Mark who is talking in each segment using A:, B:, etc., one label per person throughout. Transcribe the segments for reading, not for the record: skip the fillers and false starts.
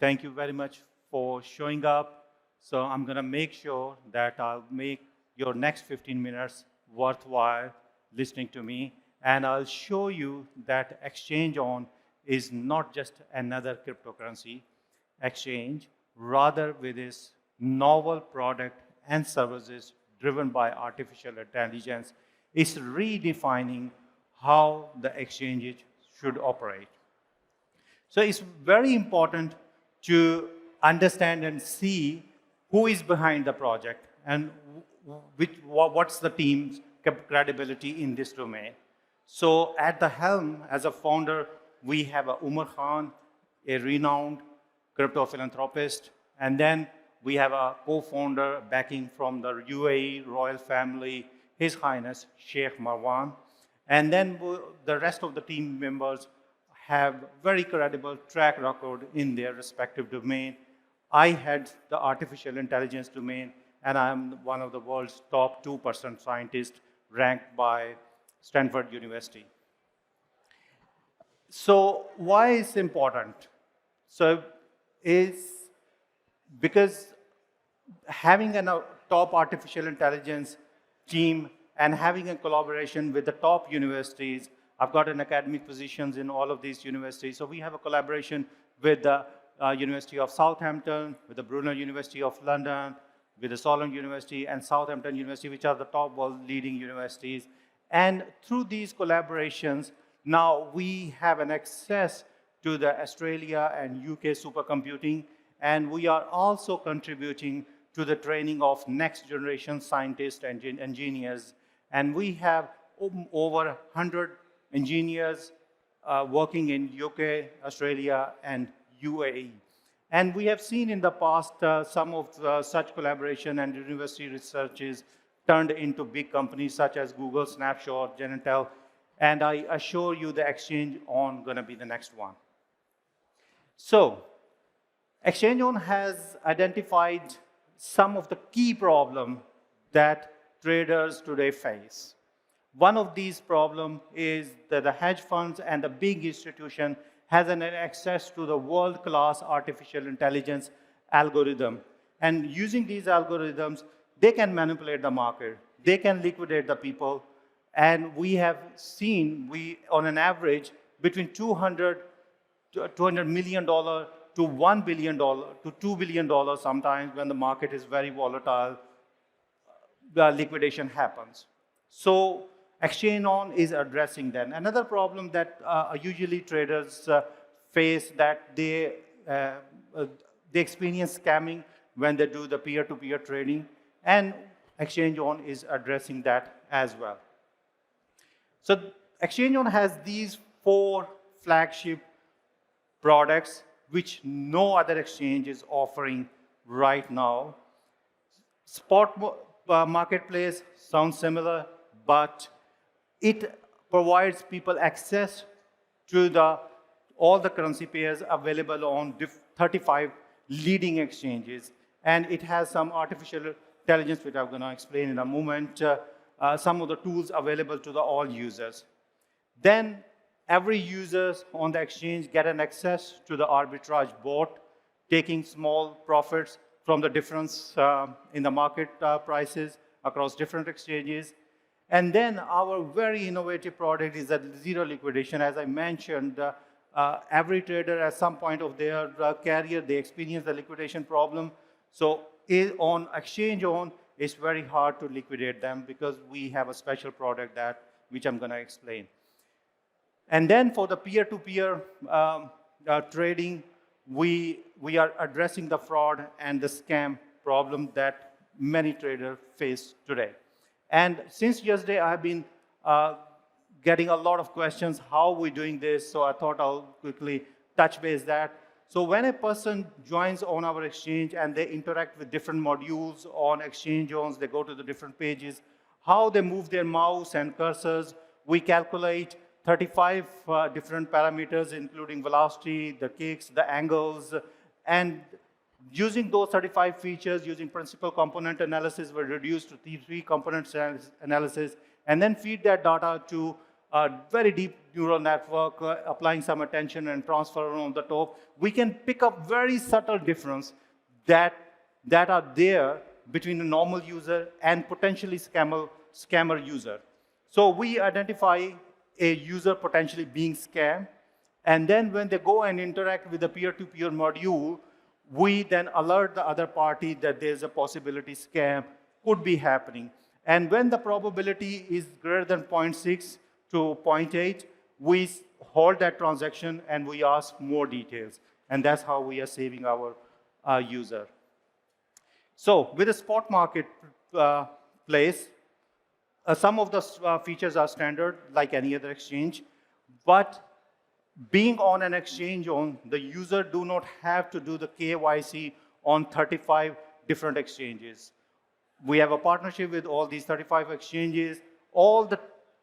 A: Thank you very much for showing up. So I'm going to make sure that I'll make your next 15 minutes worthwhile listening to me. And I'll show you that XchangeOn is not just another cryptocurrency exchange, rather with its novel product and services driven by artificial intelligence, is redefining how the exchanges should operate. So it's very important to understand and see who is behind the project and what's the team's credibility in this domain. So at the helm, as a founder, we have Umar Khan, a renowned crypto philanthropist, and then we have a co-founder backing from the UAE royal family, His Highness Sheikh Marwan. And then the rest of the team members have very credible track record in their respective domain. I head the artificial intelligence domain, and I'm one of the world's top 2% scientists ranked by Stanford University. So why is important? So is because having a top artificial intelligence team and having a collaboration with the top universities. I've got an academic positions in all of these universities. So we have a collaboration with the University of Southampton, with the Brunel University of London, with the Solent University and Southampton University, which are the top world leading universities. And through these collaborations, now we have an access to the Australia and UK supercomputing, and we are also contributing to the training of next generation scientists and engineers. And we have over 100 engineers working in UK, Australia, and UAE. And we have seen in the past some of such collaboration and university researches turned into big companies such as Google, Snapshot, Genentech, and I assure you the XchangeOn going to be the next one. So, XchangeOn has identified some of the key problems that traders today face. One of these problems is that the hedge funds and the big institution has an access to the world-class artificial intelligence algorithm. And using these algorithms, they can manipulate the market. They can liquidate the people. And we have seen, on an average, between $200 million to $1 billion to $2 billion sometimes when the market is very volatile, the liquidation happens. So XchangeOn is addressing that. Another problem that usually traders face that they experience scamming when they do the peer-to-peer trading, and XchangeOn is addressing that as well. So XchangeOn has these 4 flagship products which no other exchange is offering right now. Spot marketplace sounds similar, but it provides people access to all the currency pairs available on 35 leading exchanges. And it has some artificial intelligence, which I'm going to explain in a moment, some of the tools available to all users. Then every user on the exchange get an access to the arbitrage bot, taking small profits from the difference in the market prices across different exchanges. And then our very innovative product is a zero liquidation. As I mentioned, every trader at some point of their career, they experience the liquidation problem. So on XchangeOn, it's very hard to liquidate them because we have a special product which I'm going to explain. And then for the peer-to-peer trading, we are addressing the fraud and the scam problem that many traders face today. And since yesterday, I've been getting a lot of questions, how are we doing this? So I thought I'll quickly touch base that. So when a person joins on our exchange and they interact with different modules on XchangeOn, they go to the different pages, how they move their mouse and cursors, we calculate 35 different parameters, including velocity, the kicks, the angles, and using those 35 features, using principal component analysis, we reduce to 3 component analysis, and then feed that data to a very deep neural network, applying some attention and transfer on the top, we can pick up very subtle difference that are there between a normal user and potentially scammer user. So we identify a user potentially being scammed, and then when they go and interact with the peer-to-peer module, we then alert the other party that there's a possibility scam could be happening. And when the probability is greater than 0.6 to 0.8, we hold that transaction and we ask more details. And that's how we are saving our user. So with the spot market place, some of the features are standard like any other exchange, but being on an XchangeOn, the user do not have to do the KYC on 35 different exchanges. We have a partnership with all these 35 exchanges. All the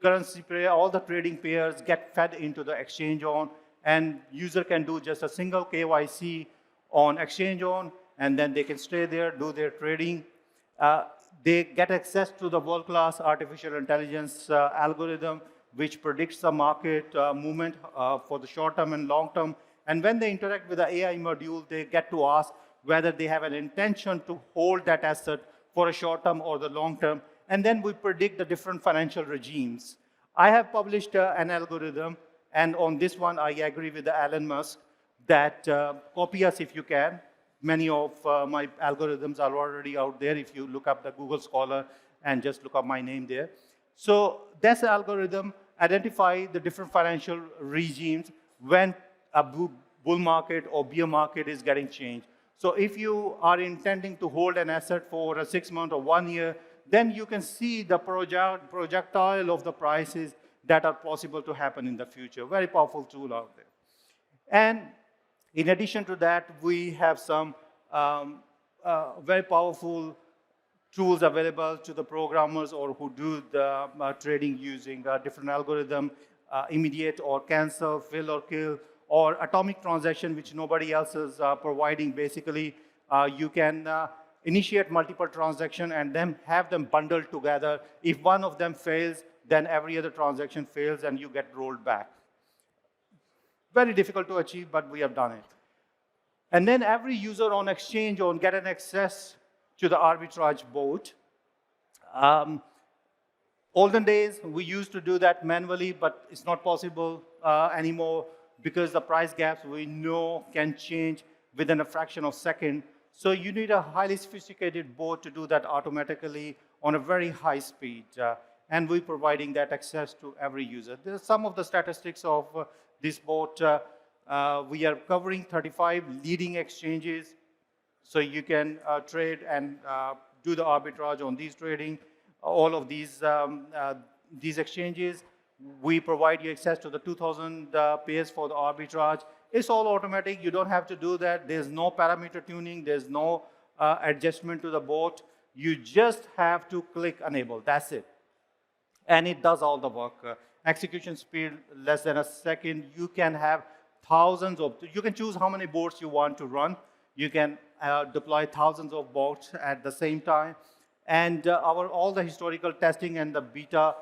A: currency pair, all the trading pairs get fed into the XchangeOn, and user can do just a single KYC on XchangeOn, and then they can stay there, do their trading. They get access to the world-class artificial intelligence algorithm, which predicts the market movement for the short term and long term. And when they interact with the AI module, they get to ask whether they have an intention to hold that asset for a short term or the long term. And then we predict the different financial regimes. I have published an algorithm, and on this one, I agree with Elon Musk that copy us if you can. Many of my algorithms are already out there if you look up the Google Scholar and just look up my name there. So this algorithm identify the different financial regimes when a bull market or bear market is getting changed. So if you are intending to hold an asset for 6 months or 1 year, then you can see the projectile of the prices that are possible to happen in the future. Very powerful tool out there. And in addition to that, we have some very powerful tools available to the programmers or who do the trading using different algorithm, immediate or cancel, fill or kill, or atomic transaction, which nobody else is providing. Basically, you can initiate multiple transactions and then have them bundled together. If one of them fails, then every other transaction fails and you get rolled back. Very difficult to achieve, but we have done it. And then every user on XchangeOn get an access to the arbitrage bot. Olden days, we used to do that manually, but it's not possible anymore because the price gaps we know can change within a fraction of a second. So you need a highly sophisticated bot to do that automatically on a very high speed. And we're providing that access to every user. There's some of the statistics of this bot. We are covering 35 leading exchanges. So you can trade and do the arbitrage on these trading. All of these exchanges, we provide you access to the 2,000 pairs for the arbitrage. It's all automatic. You don't have to do that. There's no parameter tuning. There's no adjustment to the bot. You just have to click enable. That's it. And it does all the work. Execution speed less than a second. You can have thousands of, you can choose how many bots you want to run. You can deploy thousands of bots at the same time. And all the historical testing and the beta,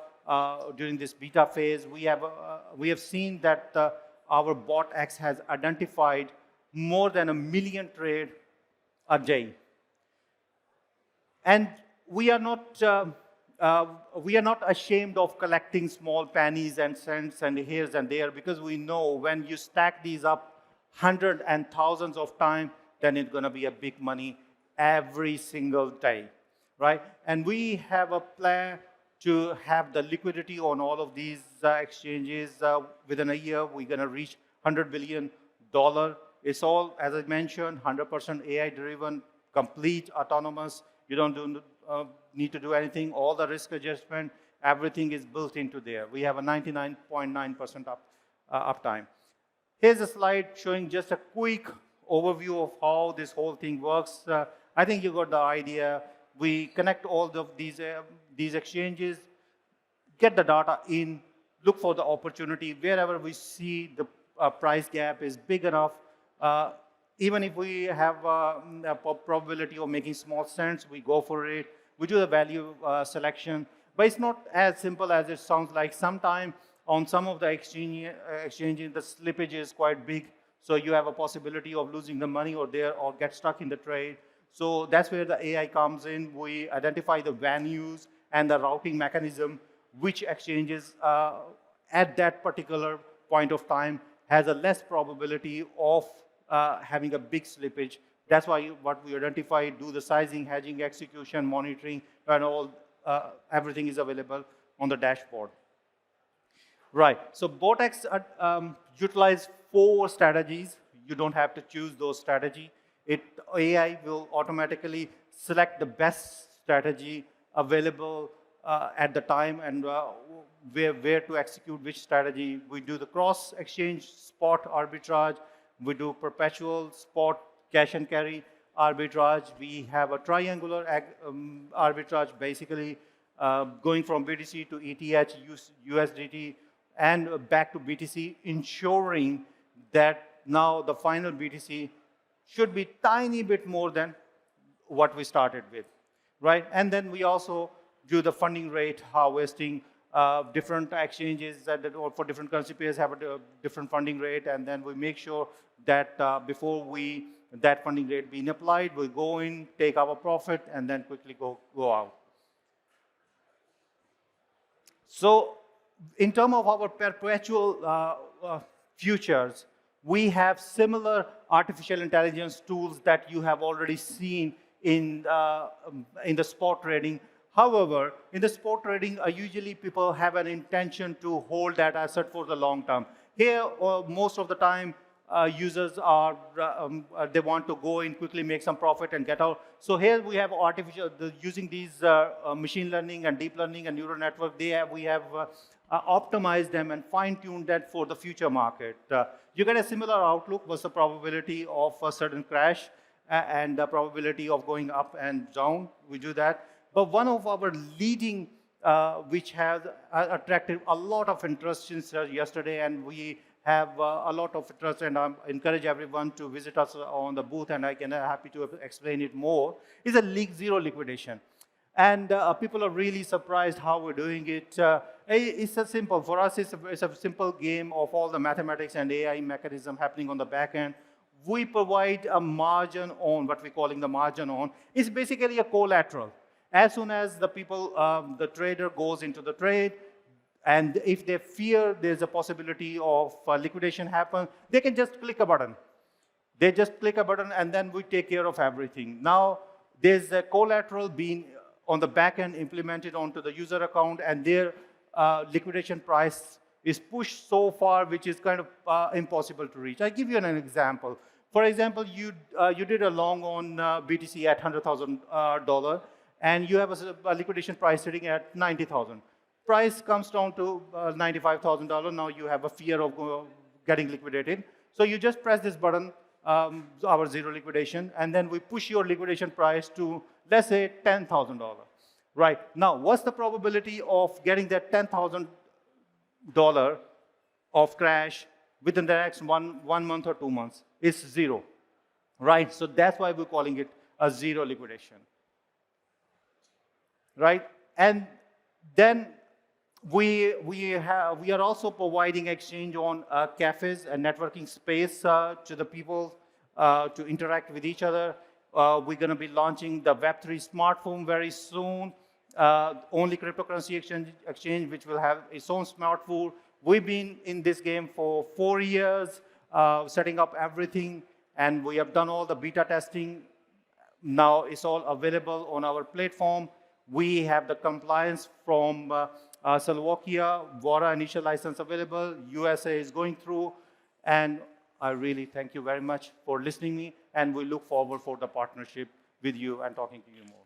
A: during this beta phase, we have seen that our bot X has identified more than 1 million trades a day. And we are not ashamed of collecting small pennies and cents and here and there, because we know when you stack these up hundreds and thousands of times, then it's going to be a big money every single day, right? And we have a plan to have the liquidity on all of these exchanges. Within a year, we're going to reach $100 billion. It's all, as I mentioned, 100% AI-driven, complete autonomous. You don't need to do anything. All the risk adjustment, everything is built into there. We have a 99.9% uptime. Here's a slide showing just a quick overview of how this whole thing works. I think you got the idea. We connect all of these exchanges, get the data in, look for the opportunity. Wherever we see the price gap is big enough, even if we have a probability of making small cents, we go for it. We do the value selection. But it's not as simple as it sounds like. Sometimes On some of the exchanges, the slippage is quite big, so you have a possibility of losing the money or get stuck in the trade. So that's where the AI comes in. We identify the venues and the routing mechanism, which exchanges at that particular point of time has a less probability of having a big slippage. That's why what we identify, do the sizing, hedging, execution, monitoring, and all, everything is available on the dashboard. Right, so Botex utilize 4 strategies. You don't have to choose those strategies. AI will automatically select the best strategy available at the time and where to execute which strategy. We do the cross-exchange spot arbitrage. We do perpetual spot cash and carry arbitrage. We have a triangular arbitrage, basically going from BTC to ETH, USDT, and back to BTC, ensuring that now the final BTC should be tiny bit more than what we started with, right? And then we also do the funding rate harvesting. Different exchanges or for different currency pairs have a different funding rate, and then we make sure that before that funding rate being applied, we go in, take our profit, and then quickly go out. So in terms of our perpetual futures, we have similar artificial intelligence tools that you have already seen in the spot trading. However, in the spot trading, usually people have an intention to hold that asset for the long term. Here, most of the time, users are, they want to go in quickly, make some profit and get out. So here we have using these machine learning and deep learning and neural network, we have optimized them and fine-tuned that for the future market. You get a similar outlook. What's the probability of a certain crash and the probability of going up and down? We do that. But one of our leading, which has attracted a lot of interest since yesterday, and we have a lot of interest, and I encourage everyone to visit us on the booth, and I can happy to explain it more, is a zero liquidation. And people are really surprised how we're doing it. It's a simple, for us, it's a simple game of all the mathematics and AI mechanism happening on the back end. We provide a margin on, what we're calling the margin on. It's basically a collateral. As soon as the the trader goes into the trade, and if they fear there's a possibility of liquidation happen, they can just click a button. They just click a button, and then we take care of everything. Now, there's a collateral being on the back end implemented onto the user account, and their liquidation price is pushed so far, which is kind of impossible to reach. I'll give you an example. For example, you did a long on BTC at $100,000, and you have a liquidation price sitting at $90,000. Price comes down to $95,000. Now you have a fear of getting liquidated. So you just press this button, our zero liquidation, and then we push your liquidation price to, let's say, $10,000. Right, now what's the probability of getting that $10,000 of crash within the next one month or 2 months? It's 0, right? So that's why we're calling it a zero liquidation, right? And then we are also providing XchangeOn cafes and networking space to the people to interact with each other. We're going to be launching the Web3 smartphone very soon. Only cryptocurrency exchange which will have its own smartphone. We've been in this game for 4 years, setting up everything, and we have done all the beta testing. Now it's all available on our platform. We have the compliance from Slovakia, VORA initial license available, USA is going through, and I really thank you very much for listening to me, and we look forward for the partnership with you and talking to you more.